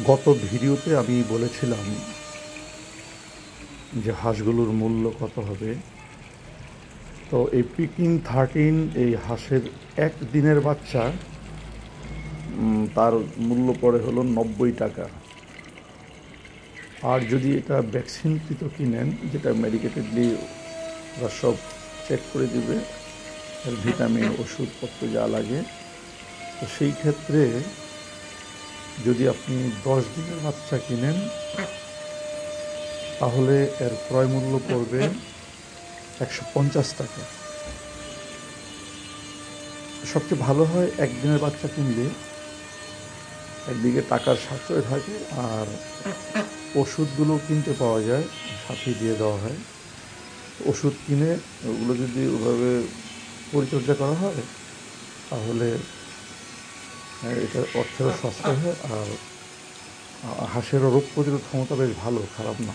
গত ভিডিওতে আমি বলেছিলাম যে হাঁসগুলোর মূল্য কত হবে। তো এই পিকিং 13 এই হাঁসের একদিনের বাচ্চা তার মূল্য পড়ে হলো 90 টাকা। আর যদি এটা ভ্যাকসিনকৃত কিনেন, যেটা মেডিকেটেডলি ওরা সব চেক করে দিবে, এর ভিটামিন ওষুধপত্র যা লাগে, তো সেই ক্ষেত্রে যদি আপনি 10 দিনের বাচ্চা কিনেন তাহলে এর ক্রয় মূল্য পড়বে 150 টাকা। সবচেয়ে ভালো হয় একদিনের বাচ্চা কিনলে, একদিকে টাকার সাশ্রয় থাকে আর ওষুধগুলো কিনতে পাওয়া যায়, সাথে দিয়ে দেওয়া হয়। ওষুধ কিনে ওগুলো যদি ওভাবে পরিচর্যা করা হয় তাহলে এটা অর্থেরও সাশ্রয় হয় আর হাঁসেরও রোগ প্রতিরোধ ক্ষমতা বেশ ভালো, খারাপ না।